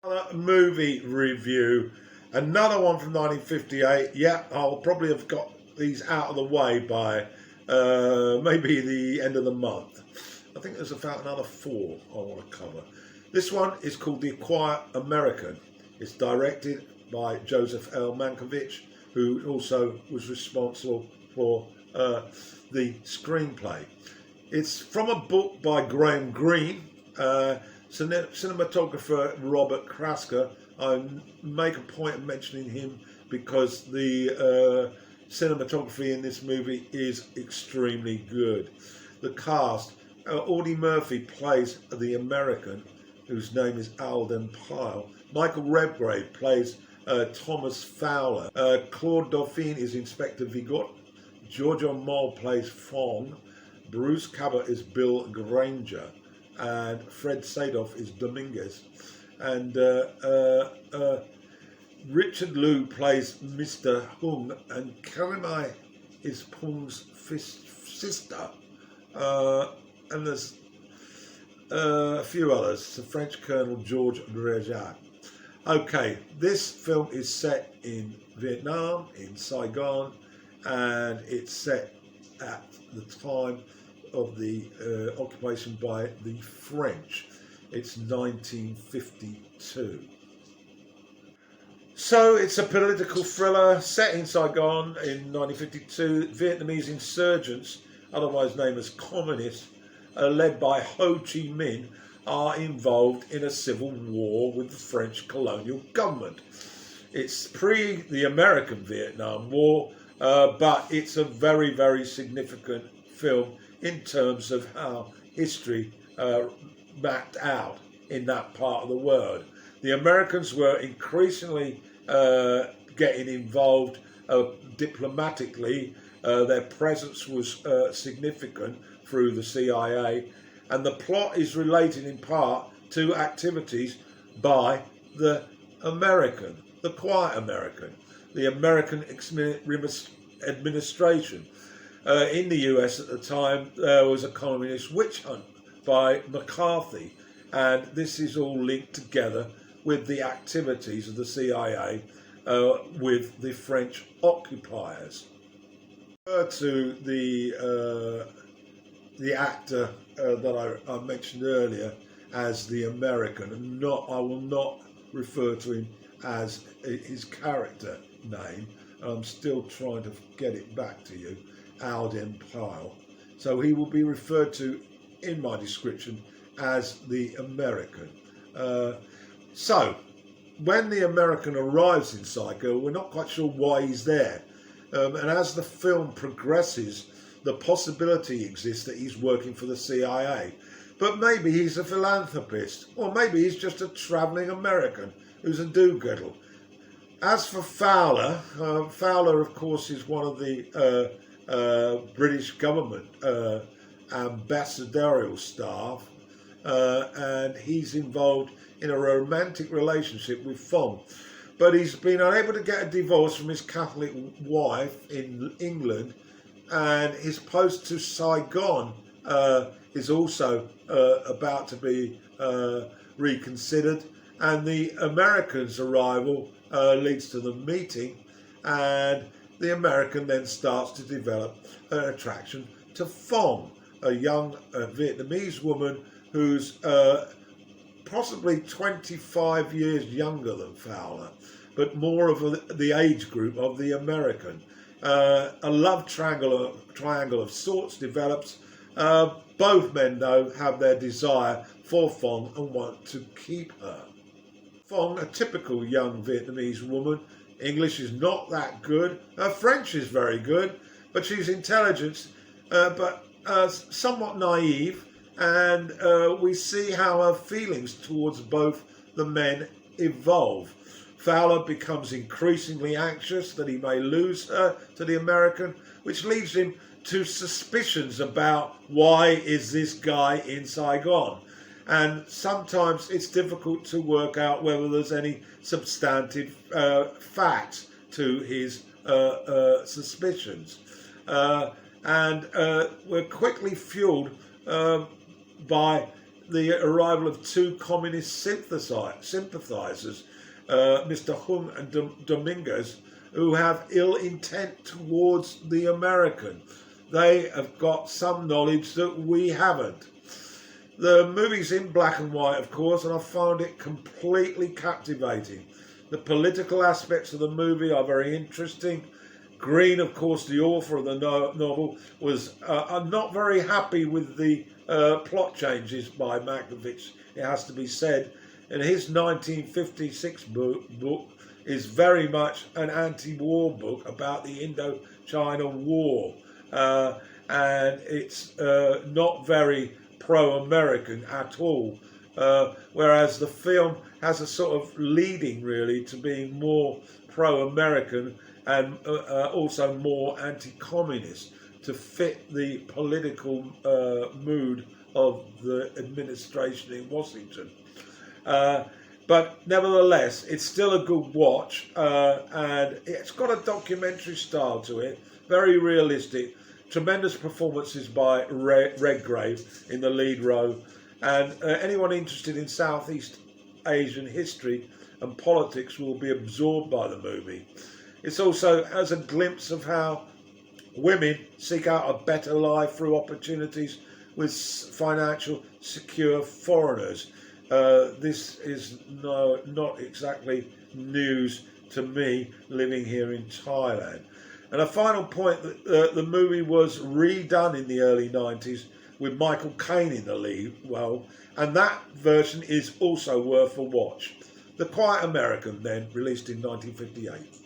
Another movie review, another one from 1958. Yeah, I'll probably have got these out of the way by maybe the end of the month. I think there's about another four I want to cover. This one is called The Quiet American. It's directed by Joseph L. Mancovich, who also was responsible for the screenplay. It's from a book by greene. Cinematographer Robert Krasker. I make a point of mentioning him because the cinematography in this movie is extremely good. The cast, Audie Murphy plays the American, whose name is Alden Pyle. Michael Redgrave plays Thomas Fowler. Claude Dauphine is Inspector Vigot. Giorgio Moll plays Fong. Bruce Cabot is Bill Granger. And Fred Sadoff is Dominguez. And Richard Liu plays Mr. Hung, and Karimai is Pung's sister. And there's a few others, the French Colonel Georges Rejac. Okay, this film is set in Vietnam, in Saigon, and it's set at the time of the occupation by the French. It's 1952. So it's a political thriller set in Saigon in 1952. Vietnamese insurgents, otherwise known as communists, led by Ho Chi Minh, are involved in a civil war with the French colonial government. It's pre the American Vietnam War, but it's a very, very significant film in terms of how history mapped out in that part of the world. The Americans were increasingly getting involved diplomatically. Their presence was significant through the CIA, and the plot is related in part to activities by the American, the Quiet American, the American administration. In the US at the time, there was a communist witch hunt by McCarthy, and this is all linked together with the activities of the CIA with the French occupiers. To the actor that I mentioned earlier as the American, and I will not refer to him as his character name. I'm still trying to get it back to you. Alden Pyle. So he will be referred to in my description as the American. So when the American arrives in Saigon, we're not quite sure why he's there. And as the film progresses, the possibility exists that he's working for the CIA. But maybe he's a philanthropist, or maybe he's just a travelling American who's a do-goodle. As for Fowler, Fowler of course is one of the British government ambassadorial staff, and he's involved in a romantic relationship with Fong, but he's been unable to get a divorce from his Catholic wife in England, and his post to Saigon is also about to be reconsidered, and the Americans' arrival leads to the meeting, and the American then starts to develop an attraction to Fong, a young Vietnamese woman who's possibly 25 years younger than Fowler, but more of the age group of the American. A love triangle of sorts develops. Both men, though, have their desire for Fong and want to keep her. Fong, a typical young Vietnamese woman. English is not that good. Her French is very good, but she's intelligent, but somewhat naive, and we see how her feelings towards both the men evolve. Fowler becomes increasingly anxious that he may lose her to the American, which leads him to suspicions about why is this guy in Saigon. And sometimes it's difficult to work out whether there's any substantive facts to his suspicions. And we're quickly fueled by the arrival of two communist sympathisers, Mr. Hung and Dominguez, who have ill intent towards the American. They have got some knowledge that we haven't. The movie's in black and white, of course, and I found it completely captivating. The political aspects of the movie are very interesting. Greene, of course, the author of the novel, was not very happy with the plot changes by Mancovich, it has to be said. And his 1956 book is very much an anti-war book about the Indochina War. And it's not very pro-American at all, whereas the film has a sort of leading really to being more pro-American and also more anti-communist to fit the political mood of the administration in Washington. But nevertheless, it's still a good watch, and it's got a documentary style to it, very realistic. Tremendous performances by Redgrave in the lead role, and anyone interested in Southeast Asian history and politics will be absorbed by the movie. It also has a glimpse of how women seek out a better life through opportunities with financial secure foreigners. This is not exactly news to me living here in Thailand. And a final point, that the movie was redone in the early 90s with Michael Caine in the lead, and that version is also worth a watch. The Quiet American, then, released in 1958.